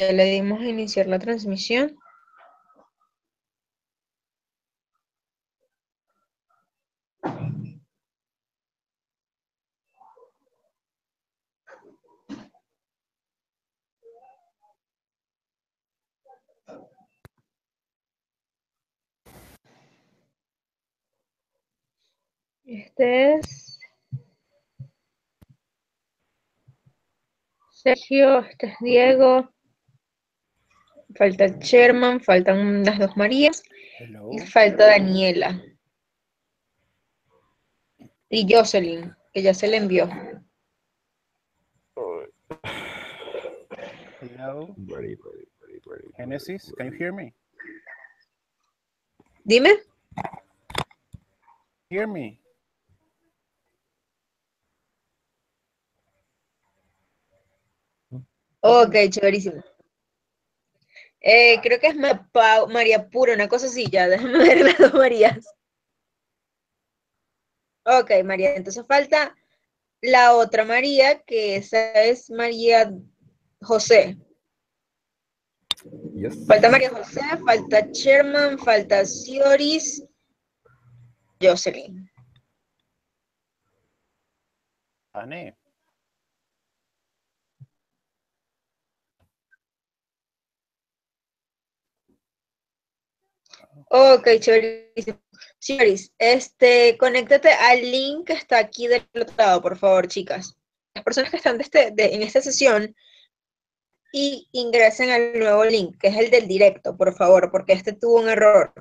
Ya le dimos a iniciar la transmisión. Este es Sergio, este es Diego. Falta Sherman, faltan las dos Marías. Hello. Y falta Daniela. Y Jocelyn, que ya se le envió. Hello. Genesis, can you hear me? Dime. Hear me. Ok, chéverísimo. Creo que es María Pura, una cosa así, ya, déjame ver las dos Marías. Ok, María, entonces falta la otra María, que esa es María José. Yes. Falta María José, falta Sherman, falta Sioris, Jocelyn. Ane. Ok, chéverísimo. Sioris, conéctate al link que está aquí del otro lado, por favor, chicas. Las personas que están en esta sesión y ingresen al nuevo link, que es el del directo, por favor, porque este tuvo un error.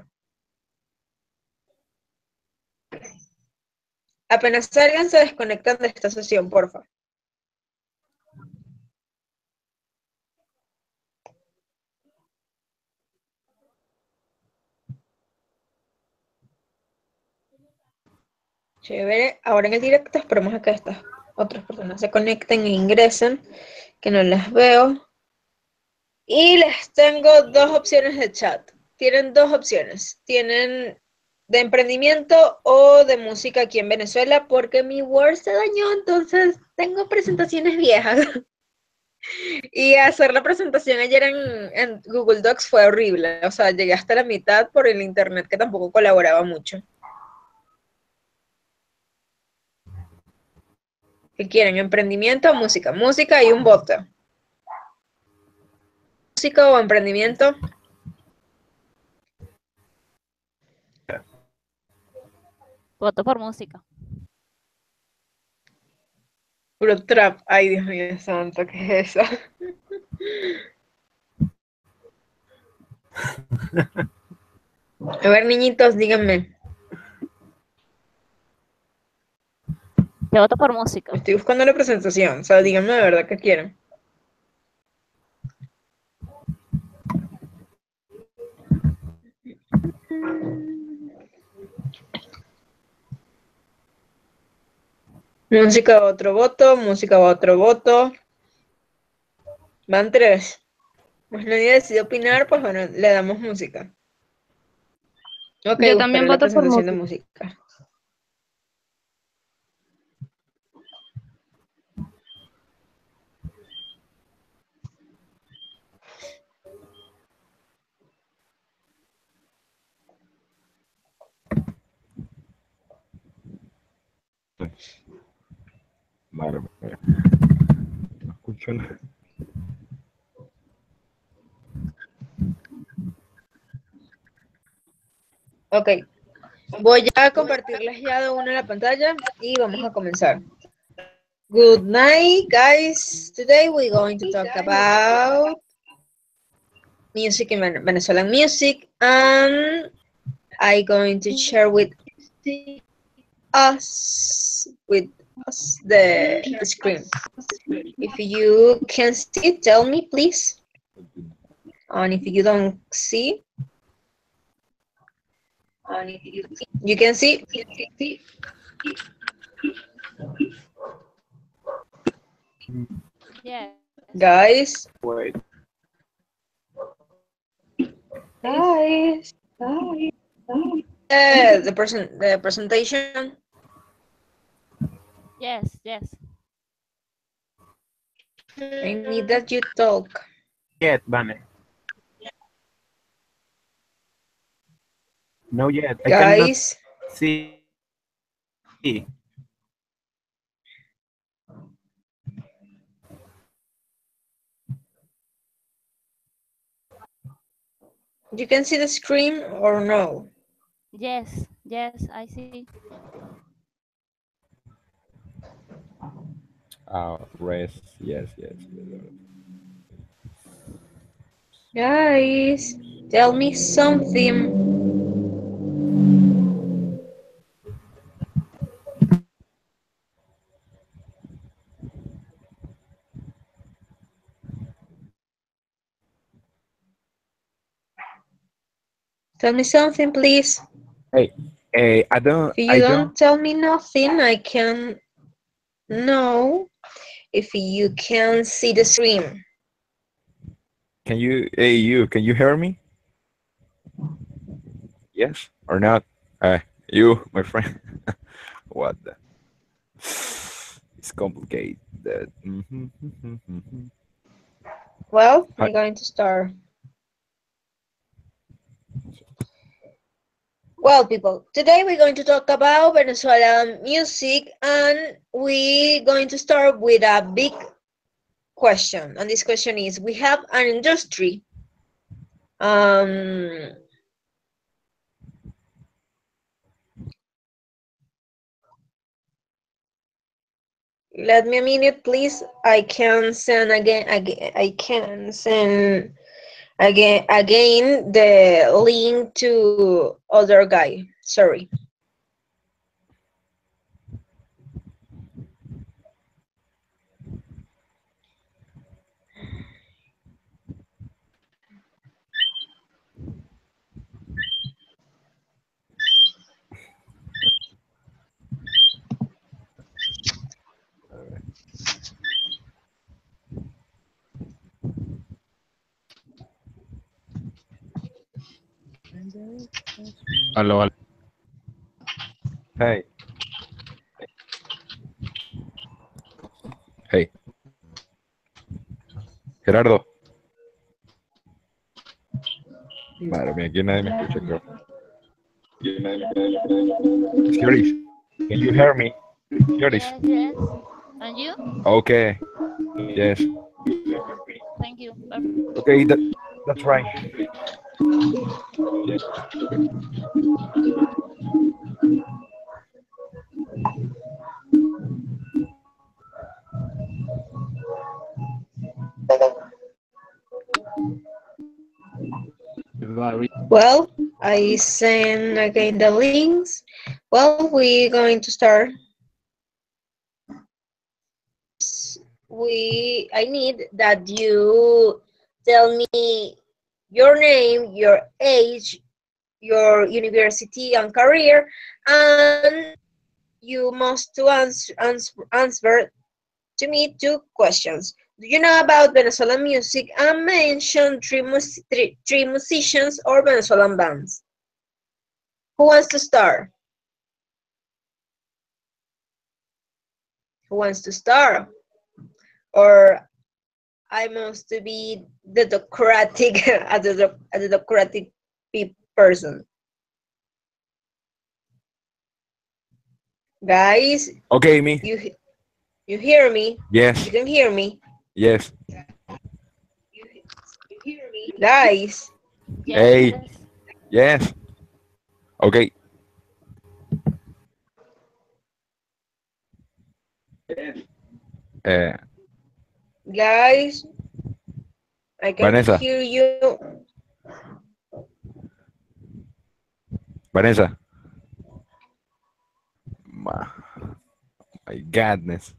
Apenas salgan, se desconectan de esta sesión, por favor. Chévere. Ahora en el directo esperemos a que estas otras personas se conecten e ingresen, que no las veo. Y les tengo dos opciones de chat. Tienen dos opciones. Tienen de emprendimiento o de música aquí en Venezuela, porque mi Word se dañó, entonces tengo presentaciones viejas. Y hacer la presentación ayer en Google Docs fue horrible. O sea, llegué hasta la mitad por el internet que tampoco colaboraba mucho. ¿Qué quieren? ¿Emprendimiento o música? Música y un voto. ¿Música o emprendimiento? Voto por música. Puro trap. Ay, Dios mío santo, ¿qué es eso? A ver, niñitos, díganme. Yo voto por música. Estoy buscando la presentación. O sea, díganme de verdad qué quieren. Música otro voto, música otro voto. Van tres. Pues nadie decide opinar, pues bueno, le damos música. Ok, Yo también buscaré la voto por presentación de música. música. Madre mía. No escucho nada. Ok, voy a compartirles ya de una la pantalla y vamos a comenzar. Good night, guys. Today we're going to talk about music in Venezuelan music, and I'm going to share with us the screen. If you can see, tell me, please. And if you don't see, you can see. Yes. Guys. Wait. Guys. The presentation. Yes, yes. I need that you talk. yet, Vane. No yet. I cannot Guys, see. you can see the screen or no? Yes, yes, I see. Rest. Yes, yes. Guys, tell me something. Tell me something, please. Hey, I don't. If you I don't. don't tell me nothing, I can know if you can see the screen. Can you? Hey, you. Can you hear me? Yes or not? You, my friend. What the? It's complicated. Well, Hi. we're going to start. Well, people, today we're going to talk about Venezuelan music, and we're going to start with a big question. And this question is, we have an industry. Let me a minute, please. I can send again. I can send again the link to other guy. Sorry. Aló, aló. Hey, hey, Gerardo. Madre mía, aquí nadie me escucha, creo. Scarish, can you hear me? Scarish. Yes, yes. And you? Okay. Yes. Thank you. Perfect. Okay, that's right. Well, I send again the links. Well, we're going to start. I need that you tell me your name, your age, your university and career, and you must to answer to me two questions. Do you know about Venezuelan music, and mention three musicians or Venezuelan bands? Who wants to start? Who wants to start? Or I must to be the democratic, a democratic person. Guys, Okay, me. you hear me? Yes. You can hear me? Yes. You hear me? Guys, Hey. Yes. Yes. Okay. Uh, guys, I can Vanessa. hear you. Vanessa. My godness.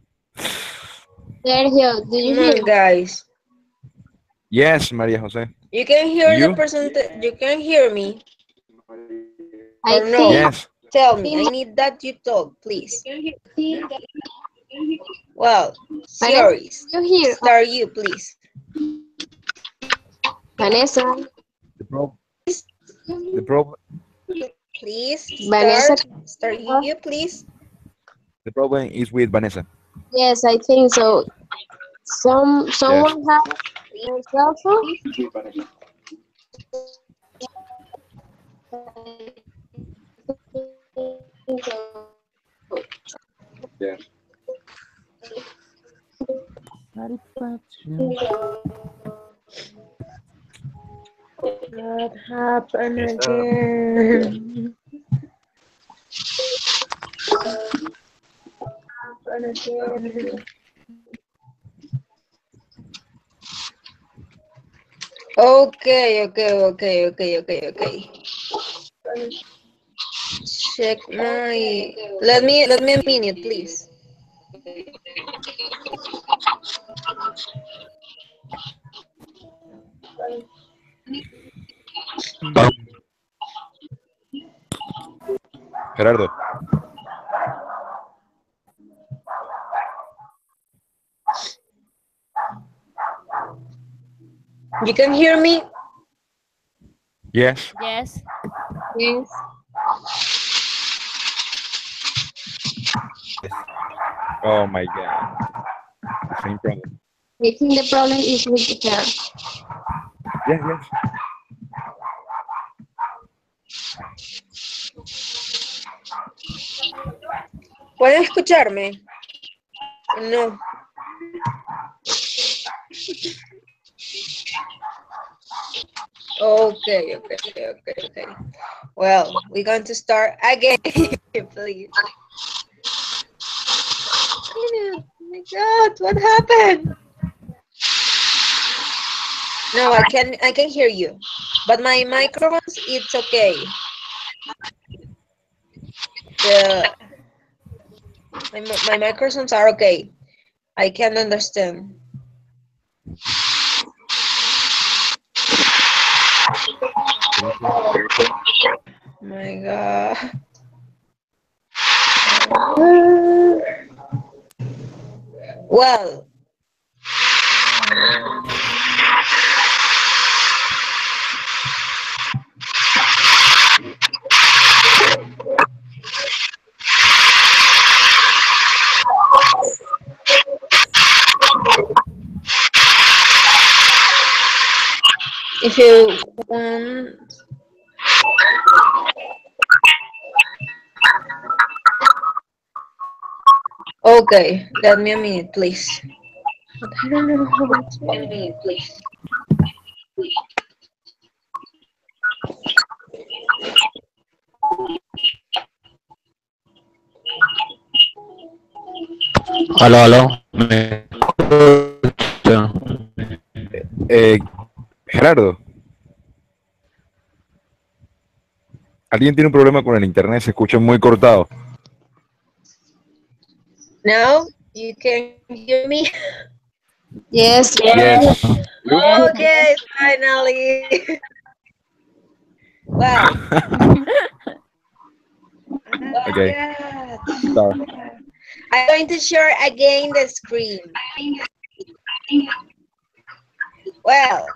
Sergio, do you Come hear on, guys. Yes, Maria Jose. You can And hear the you? person. You can hear me I or no? think Yes. Tell me. I need that you talk, please. Well, Vanessa, series. you hear Start you, please. Vanessa, The problem. The problem. Please Vanessa. start you, please. The problem is with Vanessa. Yes, I think so. Yes. Someone has cell phone. Yeah. What happened Yes, again? Okay. Check my. Let me a minute, please. Gerardo. You can hear me? Yes. Yes. Yes. Oh my God. Same problem. I think the problem is with the hair. Yes. ¿Pueden escucharme? No. Okay. Well, we're going to start again, please. Oh my God, what happened? No, I can hear you, but my microphones, it's okay. My microphones are okay. I can understand. My God. Well, if you want. Okay, let me a minute, please. I don't know how to. A minute, please. Aló. ¿Me escucha? Gerardo, alguien tiene un problema con el internet, se escucha muy cortado. Now you can hear me. Yes. Yes. Okay, finally. Well. Okay. God. Start. I'm going to share again the screen. Well,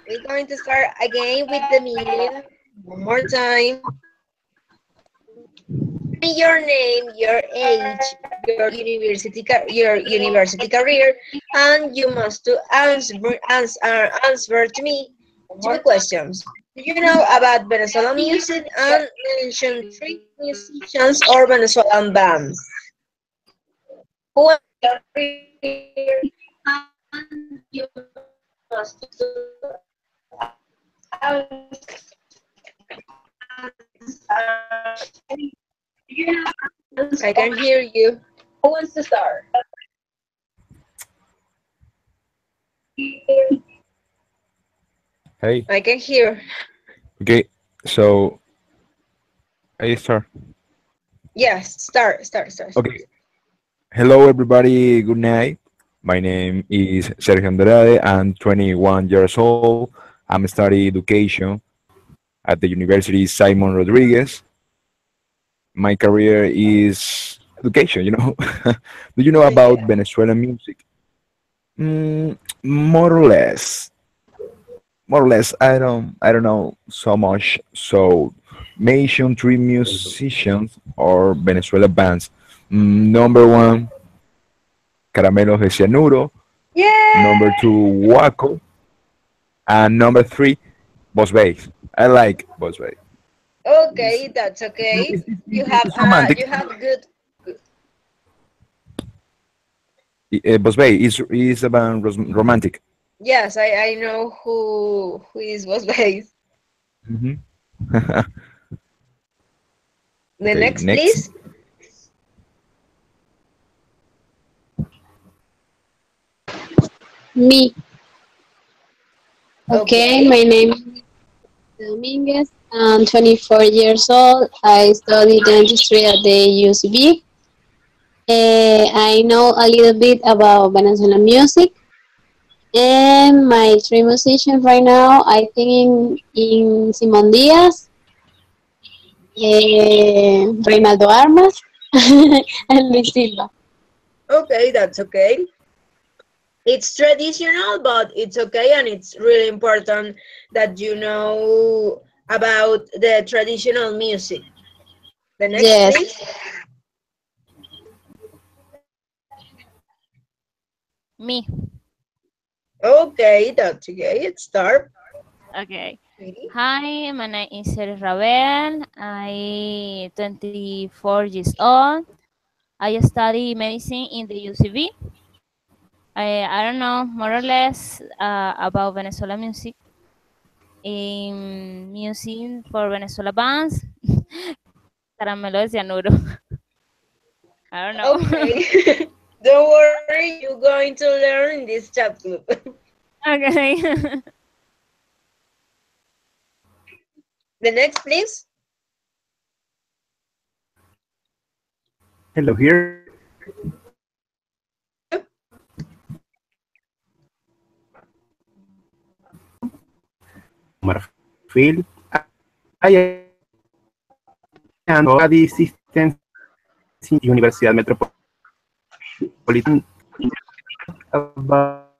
we're going to start again with the media. One more time. Your name, your age, your university career, and you must to answer to me two questions. Do you know about Venezuelan music and mention three musicians or Venezuelan bands? Who are your career and you must I can hear you. Who wants to start? Hey. I can hear. Okay. So I start. Yes, start. Okay. Hello, everybody. Good night. My name is Sergio Andrade. I'm 21 years old. I'm studying education at the University Simon Rodriguez. My career is education, you know. Do you know about Yeah. Venezuelan music? More or less. I don't know so much. So mention three musicians or Venezuela bands. Number one, Caramelos de Cianuro. Yeah. Number two, Waco. And number 3, Boss Bass. I like Boss Bass. Okay, that's okay. It's romantic. You have good. Boss Bass is about romantic. Yes, I know who is was base. Hmm. The Okay, next, next. please. Me. Okay, Okay. my name is Dominguez. I'm 24 years old. I study dentistry at the UCB. I know a little bit about Venezuelan music. And my three musicians right now, I think in Simon Diaz, Reinaldo Armas, and Luis Silva. Okay, that's okay. It's traditional, but it's okay, and it's really important that you know about the traditional music. The next, Yes. please. Me. Okay, that's okay. It's start. Okay. Hi, my name is Ceres Ravel. I 24 years old. I study medicine in the UCB. I don't know more or less about Venezuela music. In music for Venezuela bands, Caramelo de Cianuro. I don't know. Okay. Don't worry, you're going to learn in this chat group. Okay. The next, please. Hello here. Thank you. Marfil. I am study systems in Universidad Metropolitan about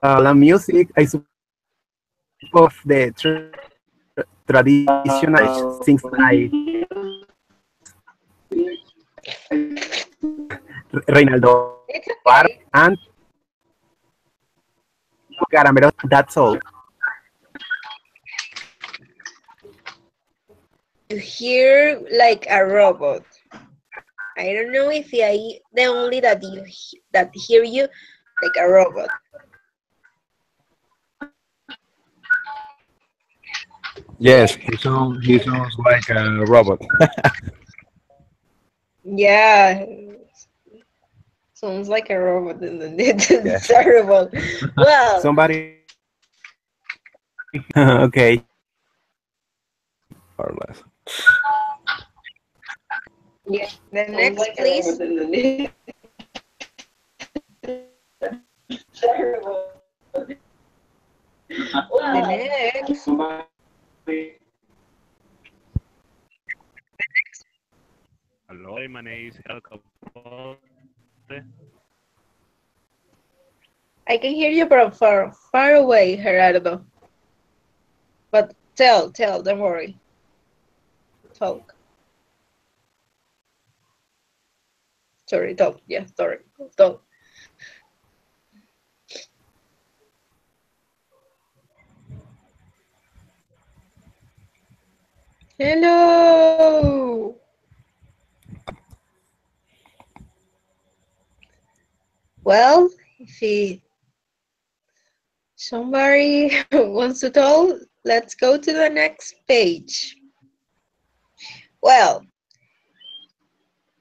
the music. I suppose the traditional things like Reinaldo It's Bar okay. and Caramelo. That's all. You hear like a robot. I don't know if I the only that that hear you like a robot. Yes, he sounds like a robot. Yeah, sounds like a robot, and then it's Yes, terrible. Well, Somebody. Okay. more or less. yeah. The next, please. The next. Hello, my name is Helga. I can hear you from far away, Gerardo. But tell, don't worry. Talk. Sorry, talk. Yeah, sorry. Talk. Hello. Well, if somebody wants to talk, let's go to the next page. Well,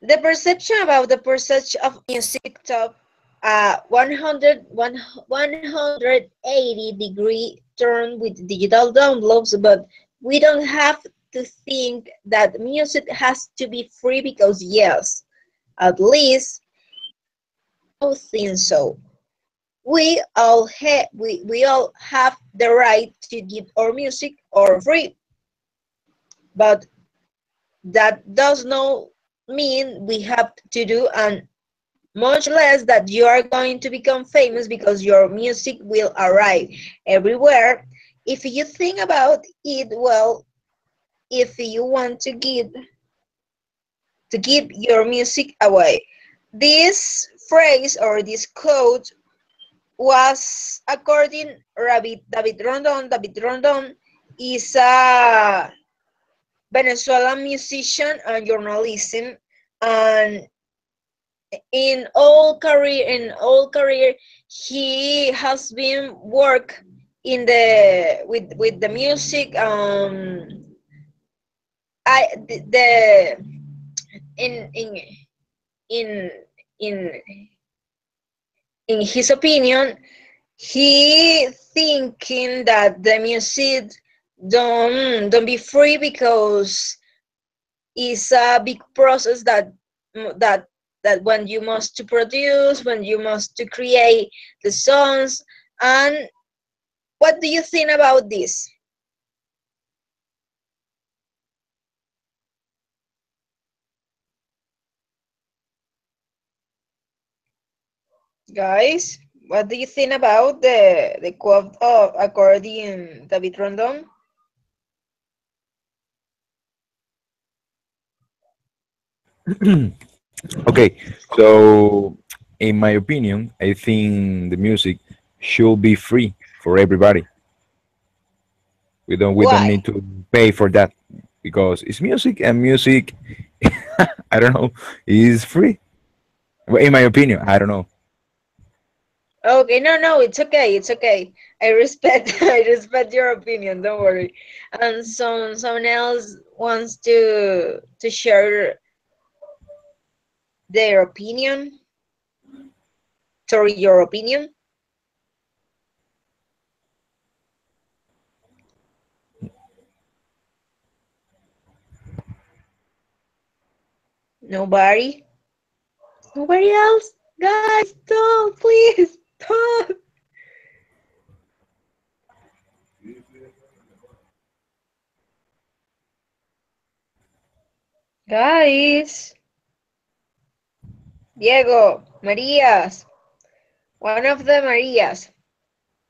the perception about the perception of music top 180-degree turn with digital downloads, but we don't have to think that music has to be free because yes, at least I don't think so. We all have the right to give our music for free, but that does not mean we have to do, and much less that you are going to become famous because your music will arrive everywhere. If you think about it, well, if you want to give your music away, this phrase or this quote was according David Rondon. David Rondon is a Venezuelan musician and journalism, and in all career he has been work in the with the music. I the in in in in in his opinion, he thinking that the music don't be free because it's a big process that that when you must to produce, when you must to create the songs. And what do you think about this, guys? What do you think about the quote of according David Rondon? Okay, so in my opinion, I think the music should be free for everybody. We don't Why? need to pay for that because it's music, and music, I don't know, is free. Well, in my opinion, I don't know. Okay, no, it's okay, it's okay. I respect I respect your opinion. Don't worry. And someone else wants to share their opinion. Sorry, your opinion. Nobody. Nobody else. Guys, don't please don't. Guys, Diego, Marias, one of the Marias.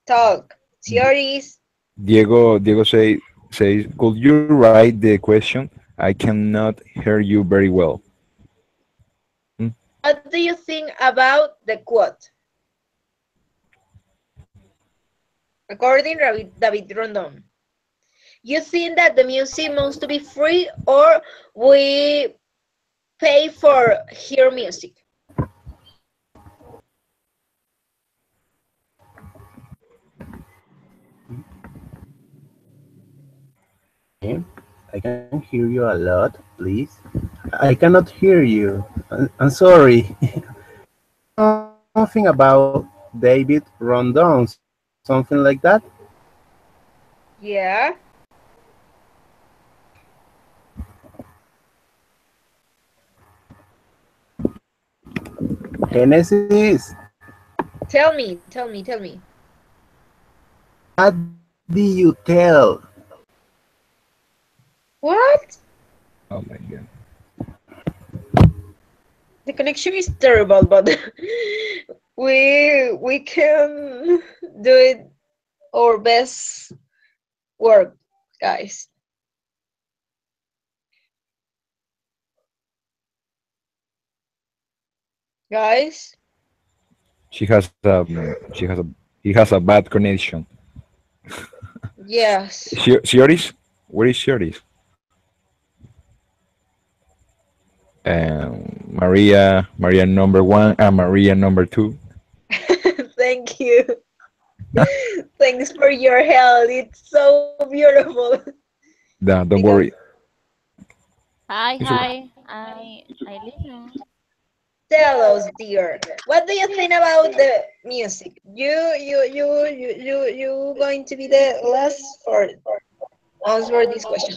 Talk. Series. Diego says, could you write the question? I cannot hear you very well. Hmm? What do you think about the quote? According to David Rondon, you think that the music must to be free or we pay for hear music? I can hear you a lot, please. I cannot hear you. I'm sorry. Something about David Rondon, something like that. Yeah. Genesis, Tell me. what did you tell? What? Oh my god. The connection is terrible, but we can do it our best work, guys. Guys, She has he has a bad connection. yes. Shioris? Where is Shioris? Maria number one and Maria number two. Thank you. Thanks for your help. It's so beautiful. Don't Because worry. Hi, It's okay. hi. I listen. tell us, dear, what do you think about the music? You going to be the last for answer this question.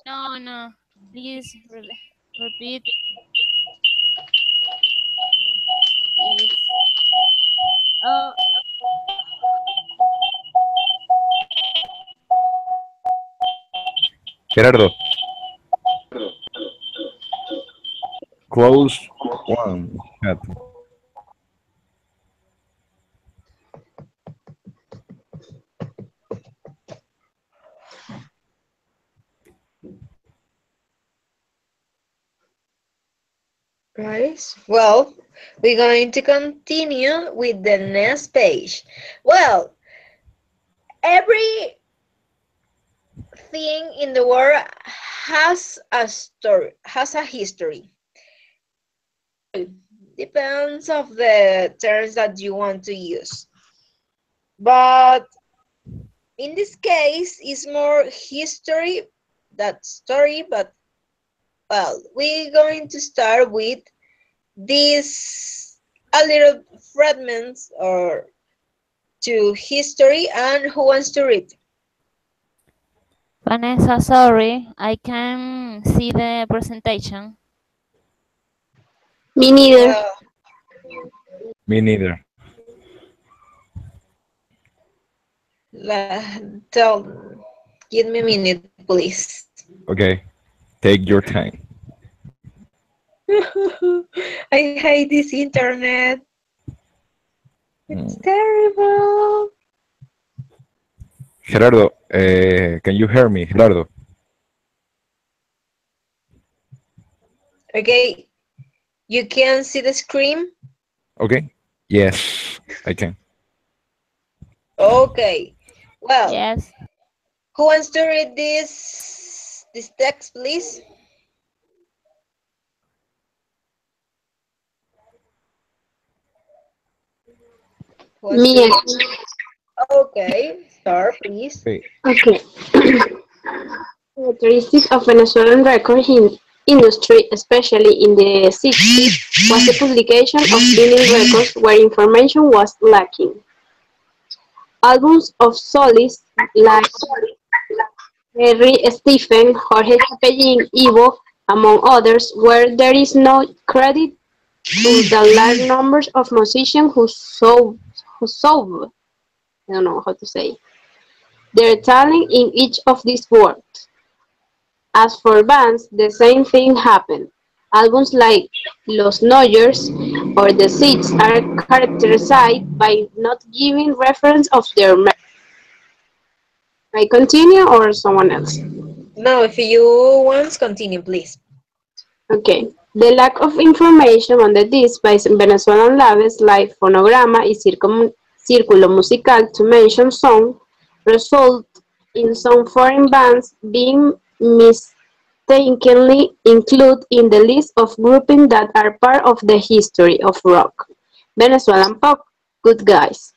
No, no. Please repeat if. Oh, Gerardo, close one. Chat. Guys, well, we're going to continue with the next page. Well, every thing in the world has a story, has a history. Depends of the terms that you want to use. But in this case, it's more history than story, but well, we're going to start with these a little fragments or to history, and who wants to read? Vanessa, sorry, I can see the presentation. Me neither. Well, Me neither. tell, give me a minute, please. Okay, take your time. I hate this internet. It's Mm. terrible. Gerardo, can you hear me, Gerardo? Okay, you can see the screen? Okay. Yes, I can. Okay. Well, Yes. who wants to read this text, please? Who wants to Me. read? Okay, start, please. Okay. Okay. Characteristics of Venezuelan industry, especially in the 60s, was the publication of vinyl records where information was lacking. Albums of solists like Harry Stephen, Jorge Cepellín, Ivo, among others, where there is no credit to the large numbers of musicians who I don't know how to say, their talent in each of these works. As for bands, the same thing happened. Albums like Los Noyers or The Seeds are characterized by not giving reference of their members. I continue or someone else? No, if you want, continue, please. Okay. The lack of information on the disc by Venezuelan labels like Fonograma y Círculo Musical, to mention some, result in some foreign bands being mistakenly included in the list of groupings that are part of the history of rock. Venezuelan pop, Good Guys.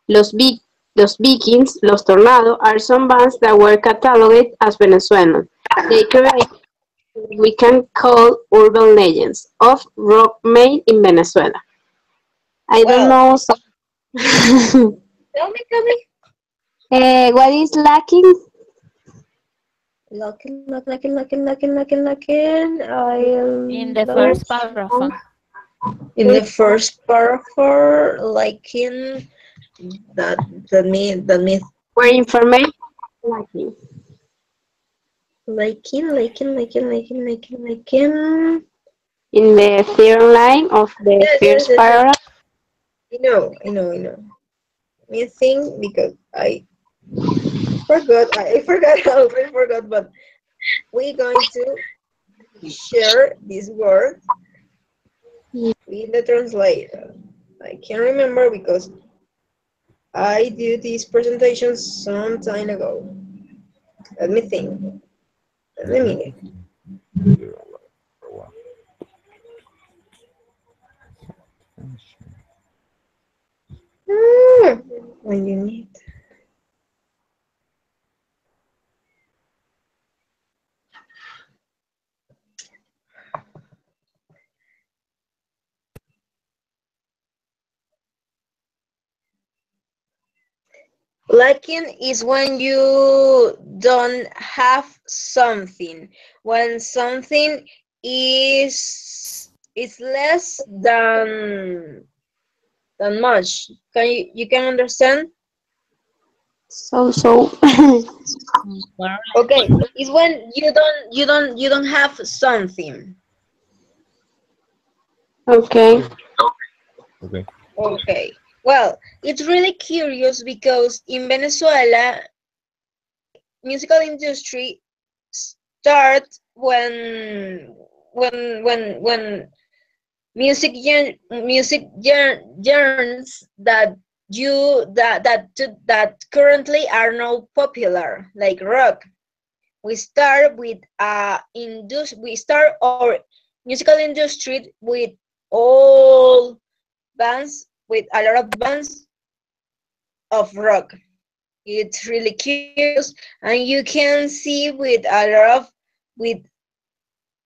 Los Vikings, Los Tornados are some bands that were cataloged as Venezuelan. They create we can call urban legends of rock made in Venezuela. I don't Well, know. tell me. What is lacking? Looking. I In am the first paragraph. in the first paragraph, liking that that means Where information is lacking. liking. In the third line of the first Yes. paragraph, I know. Let me think because I forgot. I forgot. I forgot. But we're going to share this word with the translator. I can't remember because I did this presentation some time ago. Let me think. Let me minute. When you need. Lacking is when you don't have something. When something is less than much. You can understand? so Okay, it's when you don't have something. okay. Okay. Okay. Well, it's really curious because in Venezuela, musical industry start when genres that currently are not popular, like rock. We start with we start our musical industry with all bands, with a lot of bands of rock. It's really curious, and you can see with a lot of with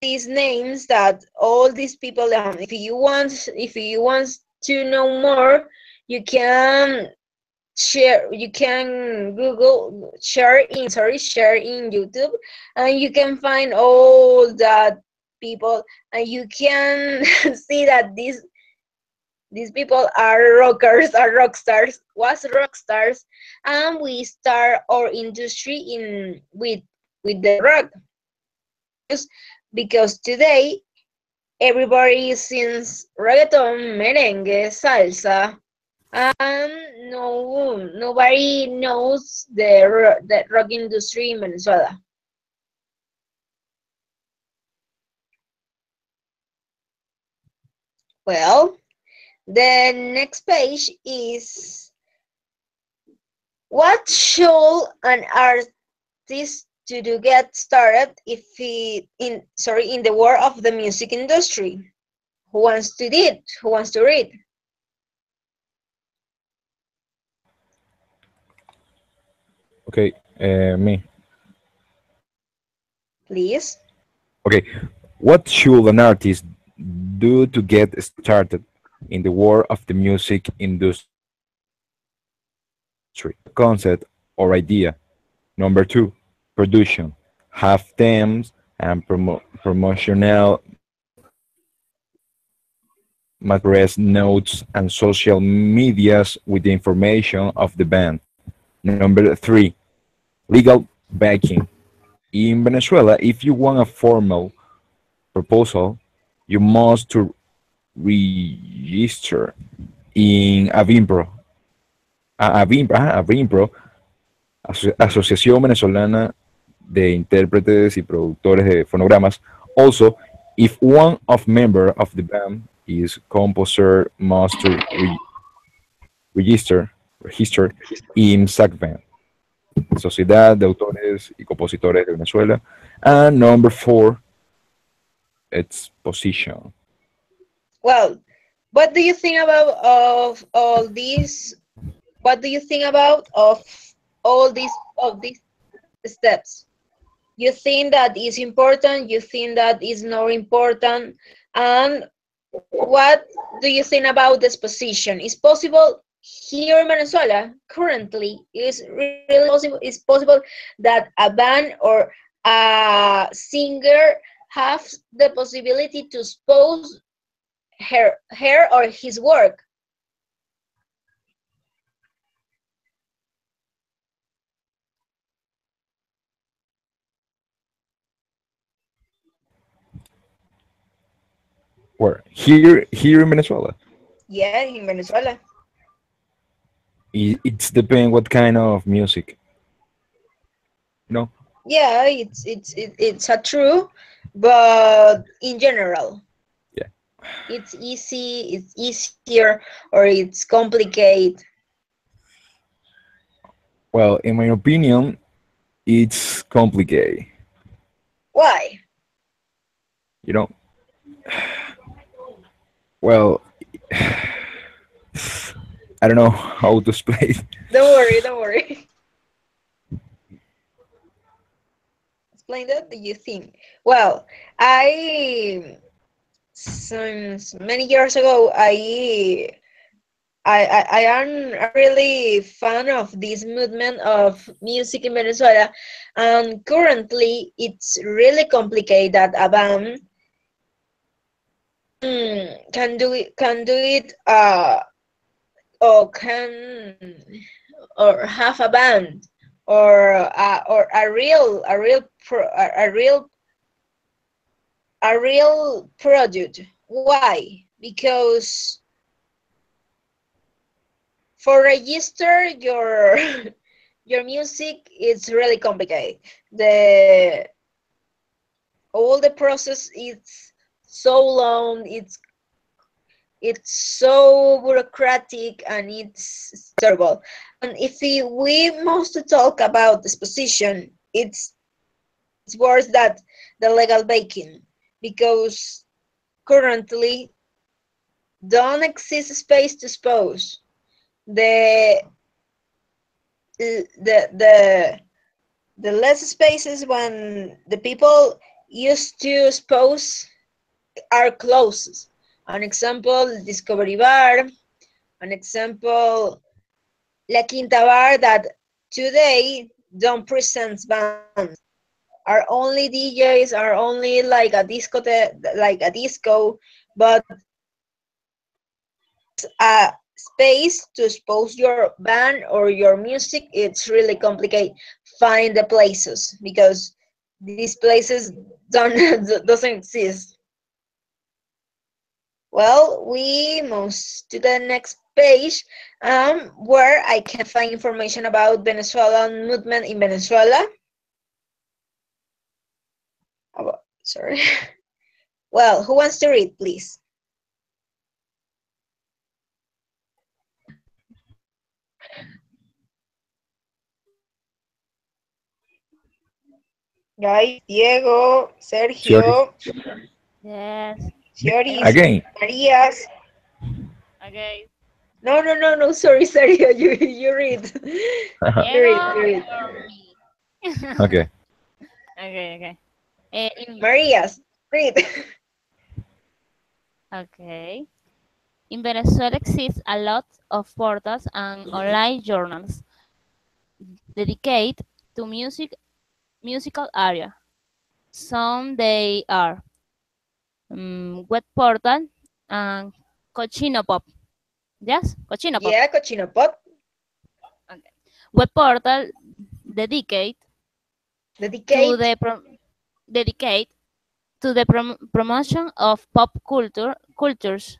these names that all these people. If you want to know more, you can share. You can Google share in YouTube, and you can find all that people, and you can see that these people are rockers, are rock stars, was rock stars, and we start our industry in with the rock. Because today everybody sings reggaeton, merengue, salsa, and nobody knows the rock industry in Venezuela. Well, the next page is what should an artist to get started if he in the world of the music industry? Who wants to read? Who wants to read? Okay, me. Please. Okay, what should an artist do to get started in the world of the music industry? Concept or idea. Number two, production. Have themes and promotional materials, notes, and social medias with the information of the band. Number three, legal backing. In Venezuela, if you want a formal proposal, you must to register in Avimpro. Avimpro, Asociación Venezolana de Intérpretes y Productores de Fonogramas. Also, if one of member of the band is composer, must to register in SACBAN, Sociedad de Autores y Compositores de Venezuela. And number four, exposition. Well, what do you think about of all these? What do you think about of all these steps? You think that is important? You think that is not important? And what do you think about this position? Is possible here in Venezuela currently? Is really possible? Is possible that a band or a singer have the possibility to expose her or his work? Where here in Venezuela, Yeah, in Venezuela. it's depend what kind of music. You know, Yeah, it's a true, but in general, yeah. it's easy, it's easier, or it's complicated. Well, in my opinion, it's complicated. Why? You know, well, I don't know how to explain. Don't worry, don't worry. Explain that. Do you think? Well, I since many years ago, I am a really fan of this movement of music in Venezuela, and currently it's really complicated that a band can do it or can or have a band or a real product. Why? Because for register your your music, it's really complicated. The all the process is so long. It's It's so bureaucratic and it's terrible. And if we must talk about this position, it's worse than the legal baking because currently don't exist space to expose the the the the less spaces when the people used to expose are closed. An example, Discovery Bar. An example, La Quinta Bar that today don't present bands. Are only DJs, are only like a like a disco, but a space to expose your band or your music. It's really complicated. Find the places because these places don't doesn't exist. Well, we move to the next page, where I can find information about Venezuelan movement in Venezuela. Oh, sorry. Well, who wants to read, please? Guys, Diego, Sergio, Yes. Fioris, Again. Marias. Okay. No. Sorry, Sergio. You read. You read. Diego You read. or me? Okay. Okay. Marias, read. Okay. In Venezuela exists a lot of portals and online journals dedicated to musical area. Some they are web portal and cochino pop. Yes, cochino pop. Yeah, Cochino Pot. Okay. Web portal dedicate to Dedicate. the dedicate to the promotion of pop cultures.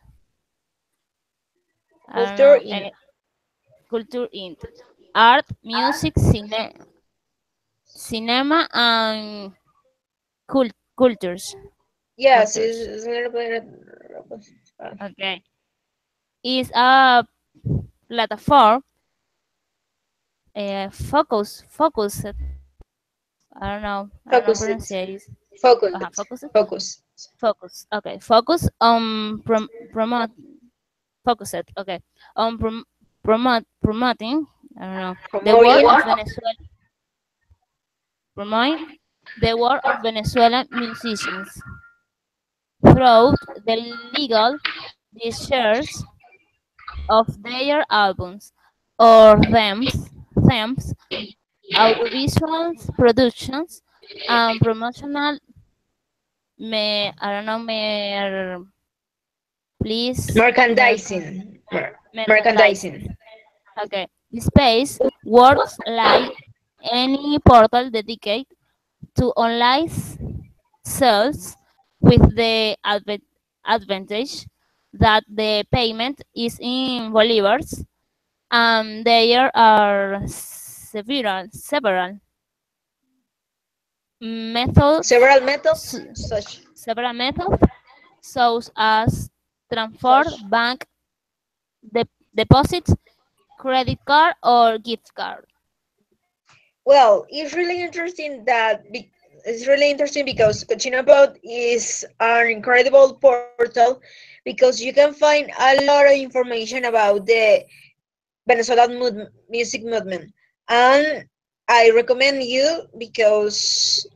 I don't Culture know, in. culture in art, music, cinema, and cultures. Yes, Cultures. it's a little bit. Okay. Is a platform focused. I don't know. I don't know Focus it. pronunciation. Focus. Focus. Focus. Focus. Okay. Focus on promote. Focus it. Okay. On promoting. I don't know the word Promoting. of Venezuela. Promoting the work of Venezuelan musicians throughout the legal shares of their albums or themes, audiovisuals, productions, and promotional I don't know please Merchandising. merchandising. Merchandising. Okay. The space works like any portal dedicated to online sales with the advantage that the payment is in bolivars and there are several methods Several methods such several methods such as transfer such. bank deposits credit card or gift card. Well, it's really interesting it's really interesting because Cochinabot is an incredible portal because you can find a lot of information about the Venezuelan music movement, and I recommend you because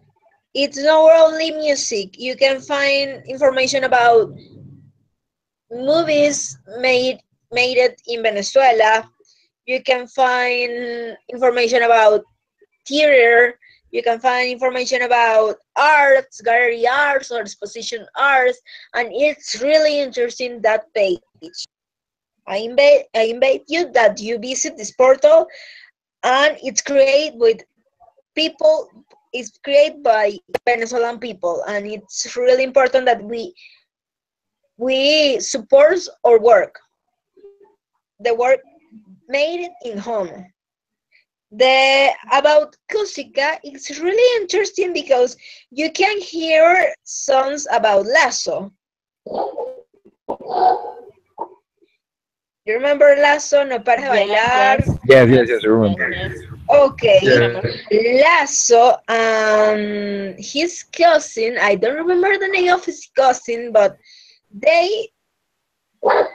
it's not only music. You can find information about movies made it in Venezuela. You can find information about theater. You can find information about arts, gallery arts, or exposition arts, and it's really interesting that page. I invite you that you visit this portal, and it's created with people. It's created by Venezuelan people, and it's really important that we support our work, the work made in home. The about Kusica, it's really interesting because you can hear songs about Lasso. You remember Lasso, No Pares de Yes, Bailar? yes, Yes, yes, yes, yes, I yes, remember. yes. Okay. Remember. Lasso, his cousin, I don't remember the name of his cousin, but they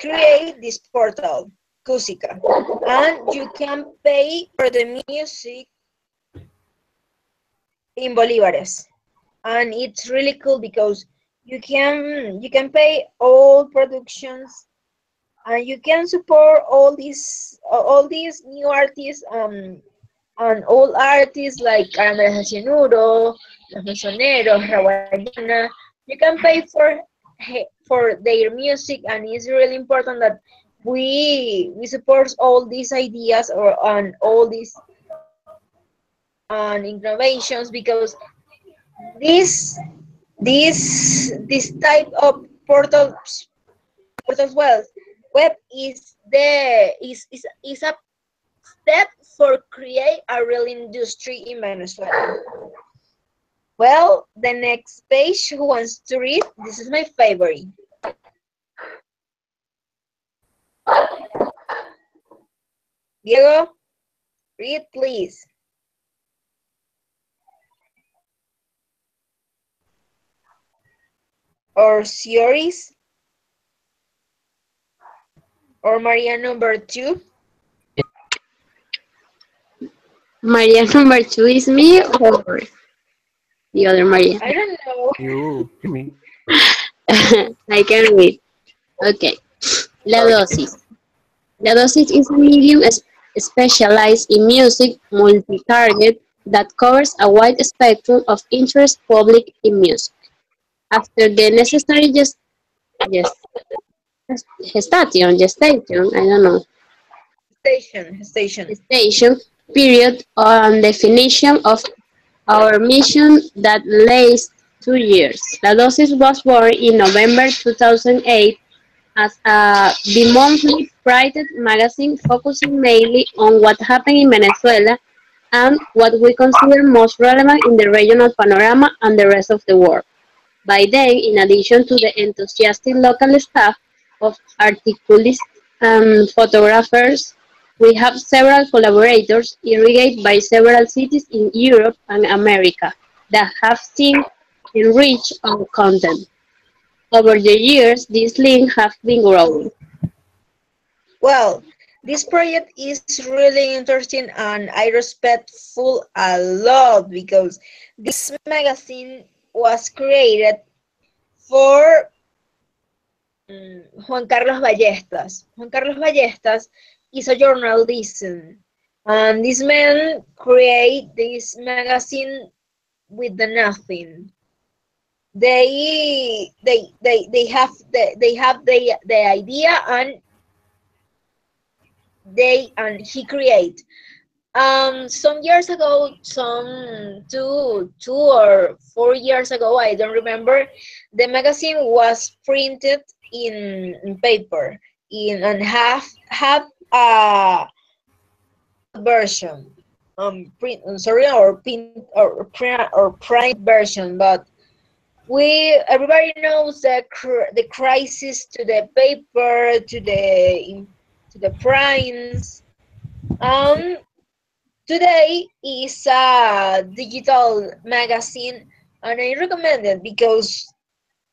create this portal, Cusica, and you can pay for the music in bolívares, and it's really cool because you can pay all productions and you can support all these new artists and old artists like Caramelo Cianuro, Los Mesoneros, Rawayana. You can pay for their music, and it's really important that we support all these ideas or on all these innovations because this this type of portals web is a step for create a real industry in Venezuela. Well, the next page, who wants to read? This is my favorite. Diego, read please. Or series, or Maria number 2. Maria number 2 is me or the other Maria? I don't know. You, me. I can read. Okay. La Okay. dosis. La dosis is a medium specialized in music multi-target that covers a wide spectrum of interest public in music. After the necessary gestation, I don't know, Station. gestation period on definition of our mission that lasts 2 years. La Dosis was born in November 2008 as a bi-monthly private magazine focusing mainly on what happened in Venezuela and what we consider most relevant in the regional panorama and the rest of the world. By then, in addition to the enthusiastic local staff of articulists and photographers, we have several collaborators irrigated by several cities in Europe and America that have seen enriched our content. Over the years, these links have been growing. Well, this project is really interesting and I respect full a lot because this magazine was created for Juan Carlos Ballestas. Juan Carlos Ballestas is a journalism, and this man create this magazine with the nothing. They have the idea and he create. Some years ago, some 2 or 4 years ago, I don't remember, the magazine was printed in paper and have a version, print. Sorry, or print or print or print version, but everybody knows the crisis to the paper to the prints. Um, Today is a digital magazine, and I recommend it because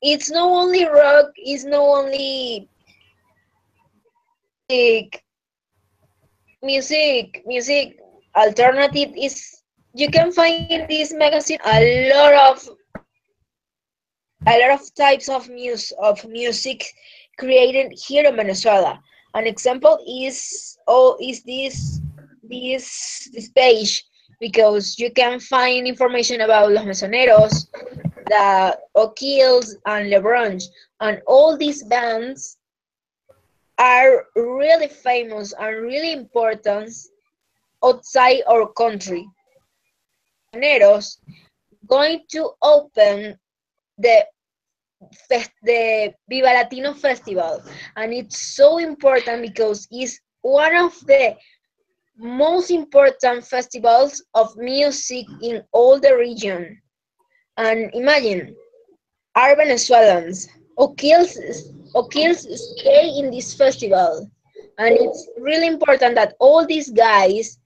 it's not only rock, it's not only music, music alternative. Is you can find in this magazine a lot of types of music created here in Venezuela. An example is this page because you can find information about Los Mesoneros, the O'Kills, and LeBron, and all these bands are really famous and really important outside our country. Mesoneros going to open the the Viva Latino Festival, and it's so important because it's one of the most important festivals of music in all the region. And imagine, are Venezuelans. O'Kills stay in this festival. And it's really important that all these guys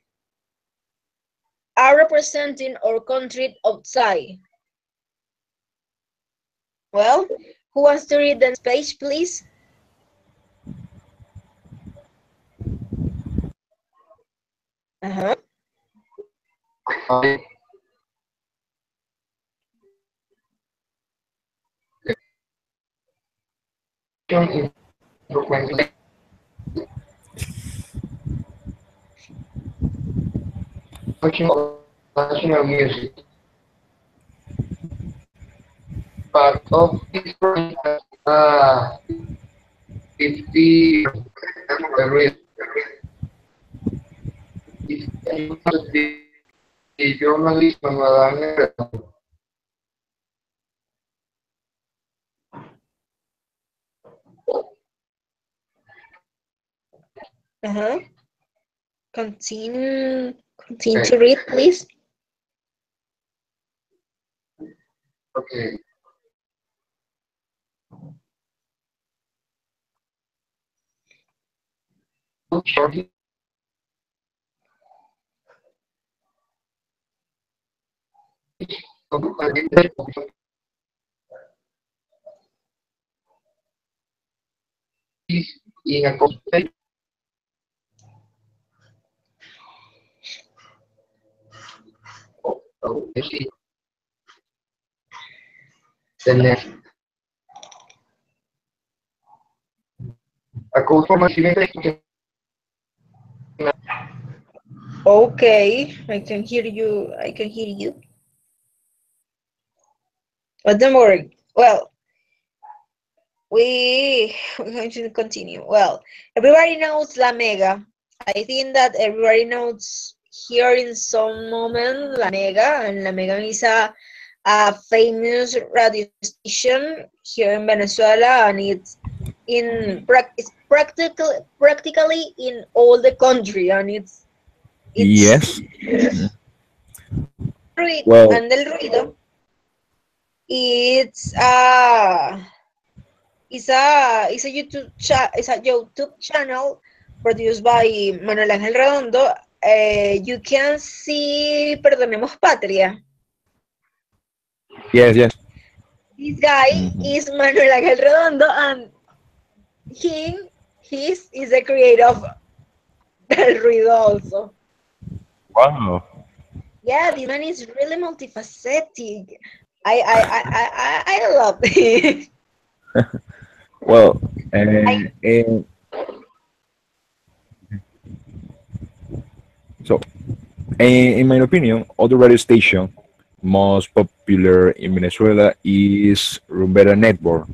are representing our country outside. Well, who wants to read the next page, please? Uh-huh. National music. Part of this project has 50 real. This the journalist Madame. Uh-huh. Continue to read, please. Okay. Shortly. In a conversation, the next a code for my Okay, I can hear you. I can hear you. But don't worry. Well, we're going to continue. Well, everybody knows La Mega. I think that everybody knows here in some moment La Mega, and La Mega is a famous radio station here in Venezuela, and it's practically in all the country, and it's Yes. Well, and El Ruido. It's a it's a YouTube channel produced by Manuel Ángel Redondo. You can see Perdonemos Patria. yes, yes. This guy is Manuel Ángel Redondo, and he is the creator of El Ruido also. Wow. Yeah, this man is really multifaceted. I love it. Well, so, in my opinion, other radio station most popular in Venezuela is Rumbera Network.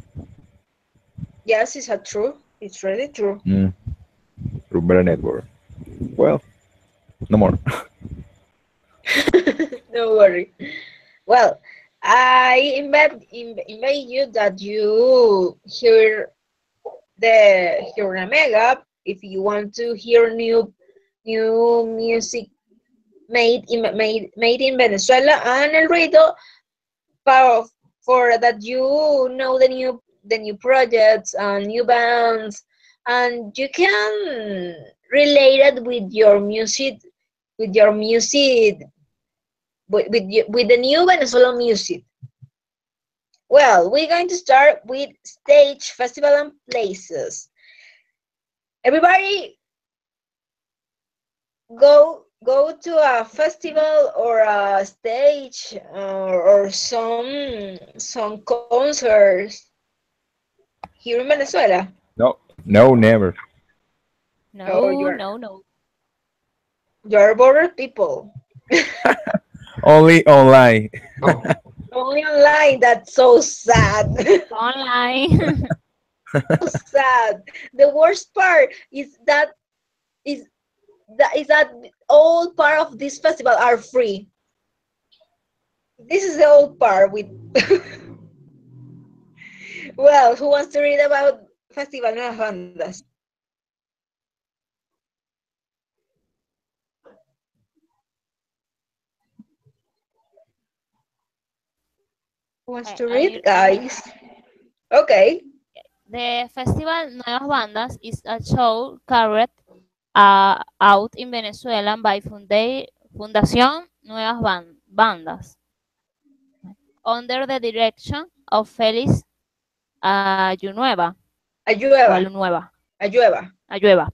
Yes, it's a true. It's really true. Rumbera Network. Well, no more. Don't worry. Well, I invite you that you hear the Mega if you want to hear new music made in Venezuela, and El Ruido for that you know the new projects and new bands, and you can relate it with your music with the new Venezuelan music. Well, we're going to start with stage, festival, and places. Everybody go to a festival or a stage or some concerts here in Venezuela. No, no, never. Oh, No. you're border people. Only online. Only online. That's so sad. Online. So sad. The worst part is is that all part of this festival are free. This is the old part with. Well, who wants to read about Festival Nuevas Bandas? Who wants to read, guys? Okay. The festival Nuevas Bandas is a show carried out in Venezuela by Fundación Nuevas Bandas under the direction of Félix Ayunueva. Ayueva. Alunueva. Ayueva. Ayueva.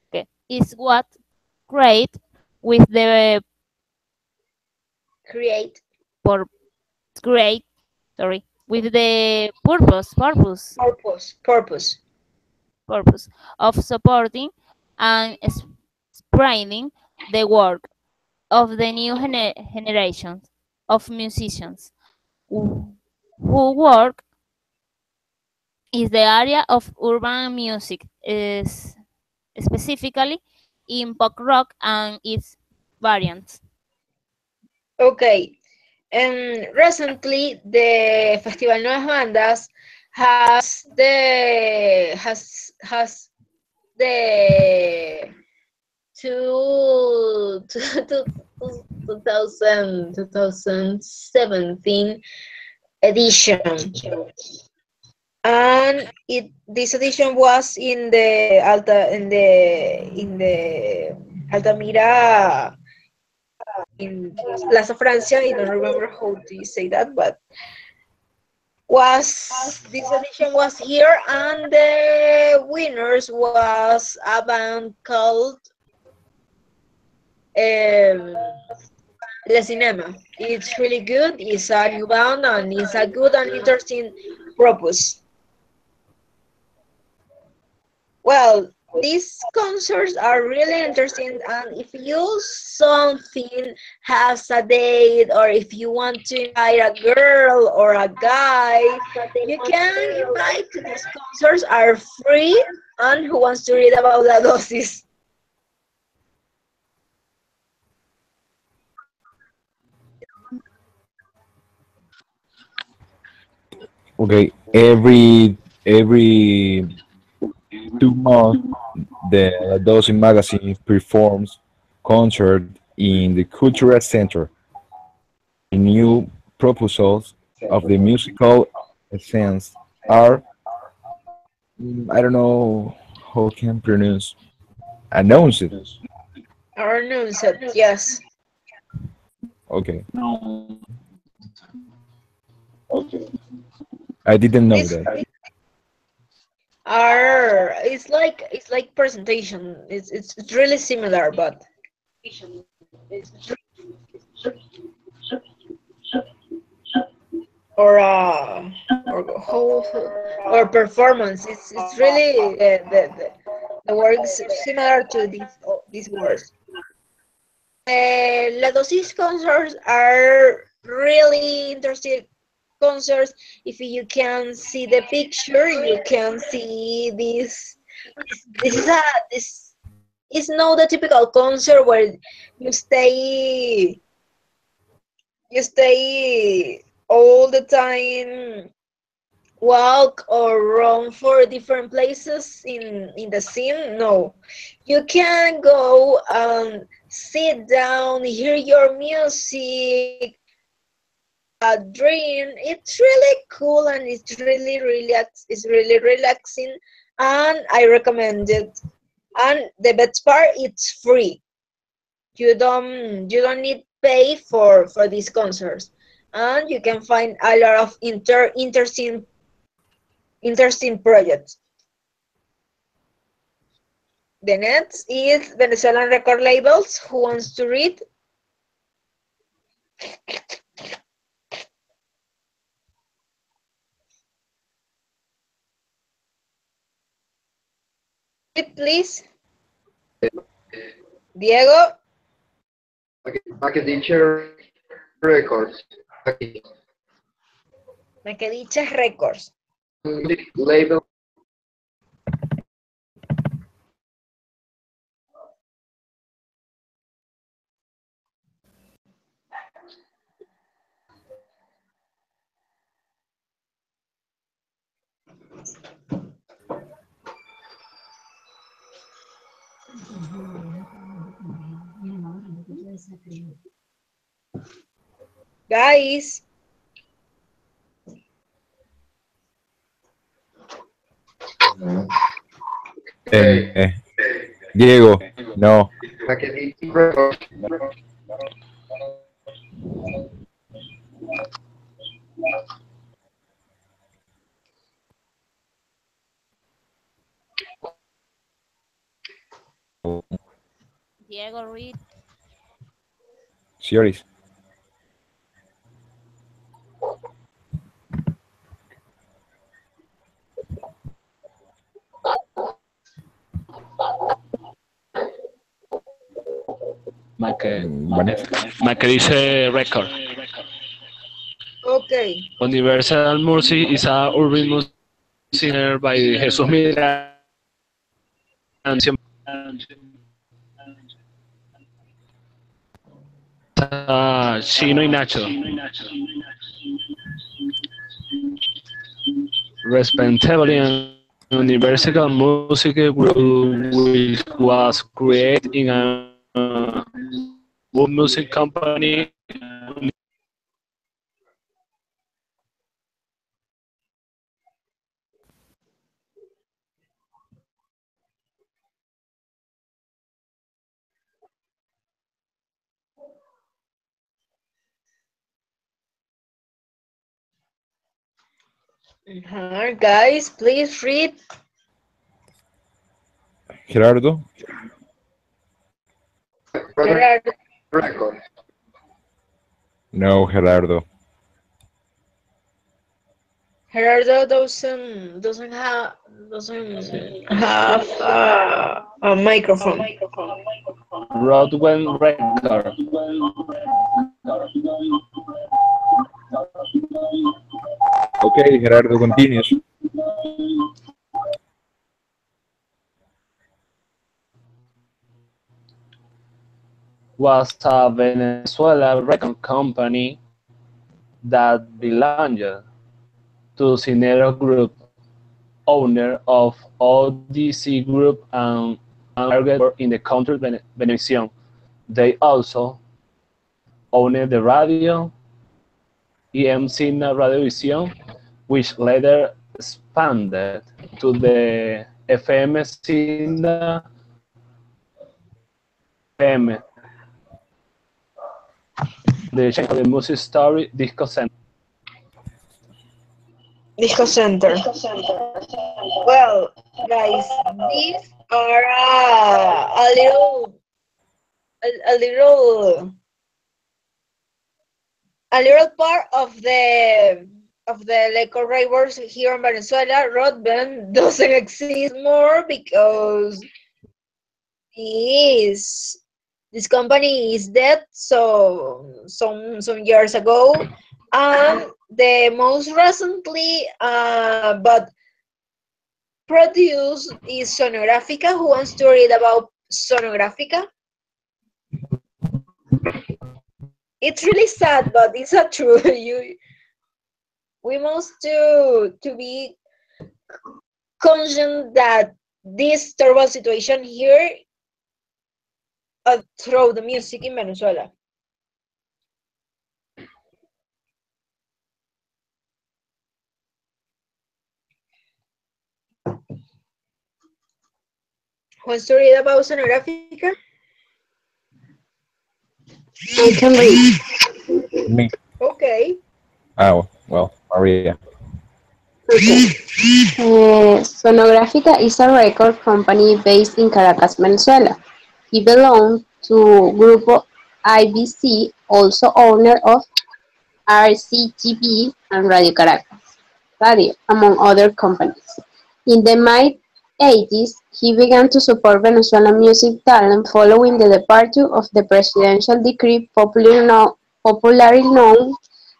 Okay. Is what create with the Create. With the purpose of supporting and spreading the work of the new generations of musicians who work is the area of urban music, is specifically in pop rock and its variants. Okay. Recently, the Festival Nuevas Bandas has the two 2017 edition, and this edition was in the Altamira, in Plaza Francia. I don't remember how do you say that, but this edition was here, and the winners was a band called Le Cinema. It's really good. It's a new band, and it's a good and interesting purpose. Well, these concerts are really interesting, and if you something has a date, or if you want to invite a girl or a guy, you can invite to these concerts. Are free, and who wants to read about La Dosis? Okay, every 2 months, the Dozen magazine performs concert in the Cultural Center. The new proposals of the musical essence are, I don't know how can pronounce, announced. Or announced, yes. Okay, I didn't know This that. are it's like presentation. It's really similar, but or whole or performance. It's really the words similar to these words. La Dosis concerts are really interesting concerts. If you can see the picture, you can see this. This is not the typical concert where you stay you stay all the time, walk or run for different places in the scene. No, you can go and sit down, hear your music, dream. It's really cool, and it's really relaxing, and I recommend it. And the best part, it's free. You don't need pay for these concerts, and you can find a lot of interesting projects. The next is Venezuelan record labels. Who wants to read? Read, please. Diego. Package Records. Maquediches Records. Music label. Guys. Okay. Eh, Diego, no. Magnetic Records. Diego, read. Series. Vanessa. Michael dice record. Okay. Universal Music is a urban music singer by Jesus Miranda. Chino y Nacho. Respectively, an Universal Music Group which was created in a world music company. Guys, please read. Gerardo. Gerardo, Records. No, Gerardo. Gerardo doesn't have a microphone. Broadway record. Okay, Gerardo continues. Was a Venezuela record company that belonged to Cinero Group, owner of ODC Group and target in the country Venevisión. They also owned the radio EM Radiovisión, which later expanded to the FM Cinda FM, the change of the music story Disco Center. Disco Center. Well, guys, these are a little part of the Leco rivals here in Venezuela. Rock band doesn't exist more because this this company is dead some years ago, and the most recently but produced is Sonográfica. Who wants to read about Sonográfica? It's really sad, but it's not true. We must to be conscious that this terrible situation here through the music in Venezuela. Wants to read about Sonográfica? I can read. Me. Okay. Oh, well, Maria. Okay. Sonográfica is a record company based in Caracas, Venezuela. He belonged to Grupo IBC, also owner of RCTV and Radio Caracas Radio, among other companies. In the mid-80s, he began to support Venezuelan music talent following the departure of the presidential decree popularly known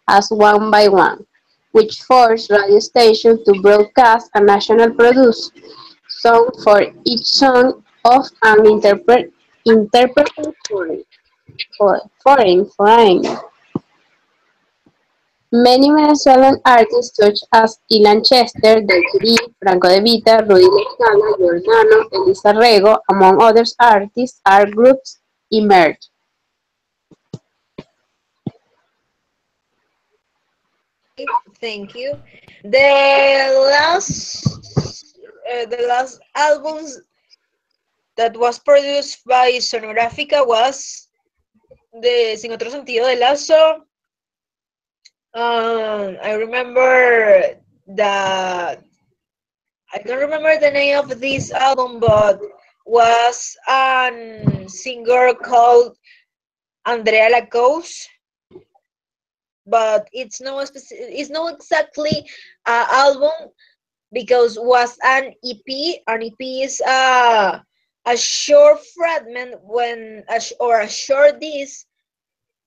as One by One, which forced radio stations to broadcast a national produced song for each song of an interpreted foreign. Many Venezuelan artists such as Ilan Chester, Del Curí, Franco De Vita, Rudy Lezcano, Giordano, Elisa Rego, among others artists are groups emerged. Thank you. The last the last albums that was produced by Sonográfica was the Sin Otro Sentido de Lazo. I remember that I don't remember the name of this album, but was a singer called Andrea Lacose. But it's not exactly an album because was an EP. An EP is a short fragment or a short disc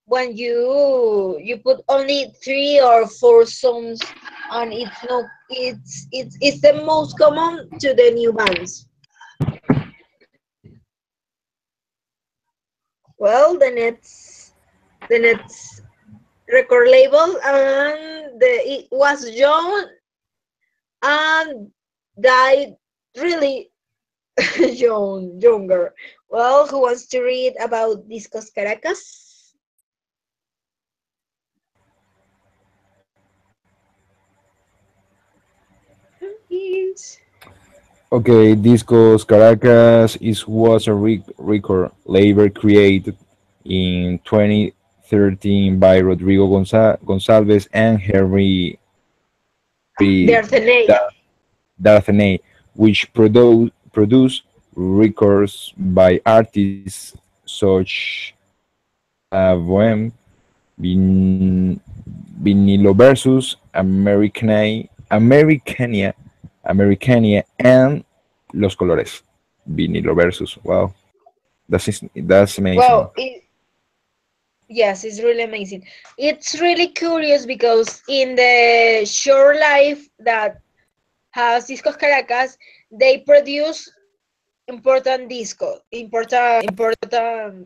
when you put only 3 or 4 songs, and it's the most common to the new bands. Well, the next record label, and it was young and died really younger. Well, who wants to read about Discos Caracas? Yes. Okay, Discos Caracas was a record label created in 2013 by Rodrigo Gonzalez and Henry The Arthenay. Darthenay, which produce records by artists such Bohem, Vin, Vinilo Versus, Americania, and Los Colores. Vinilo Versus. Wow, that's amazing. Well, yes, it's really amazing. It's really curious because in the short life that has Discos Caracas, they produce important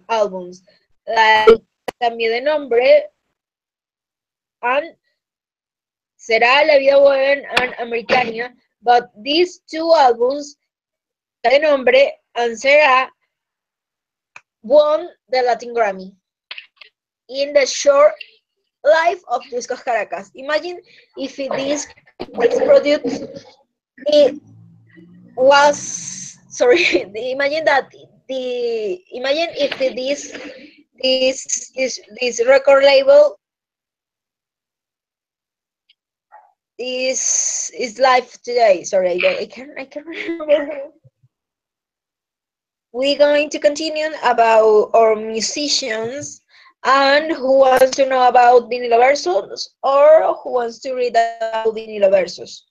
albums like Cambio de Nombre and Será la Vida Buena and Americania, but these two albums, Cambio de Nombre and Será, won the Latin Grammy in the short life of Discos Caracas. Imagine if this product it was sorry. Imagine that imagine if this record label is live today. Sorry, I can't remember. We're going to continue about our musicians. And who wants to know about Vinilo Versus, or who wants to read about Vinilo Versus?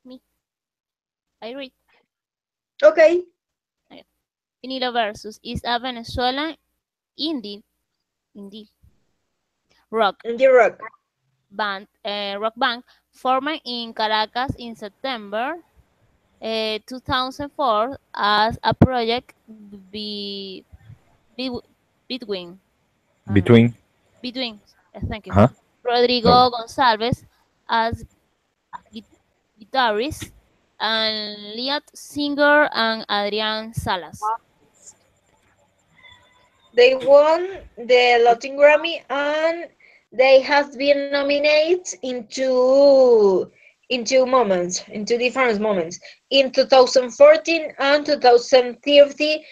Me. I read. Okay. Vinilo Versus is a Venezuelan indie rock Indie rock band formed in Caracas in September 2004 as a project be, between Between, thank you, huh? No. Rodrigo Gonzalez as guitarist and lead singer and Adrian Salas. They won the Latin Grammy, and they have been nominated in two different moments. In 2014 and 2030,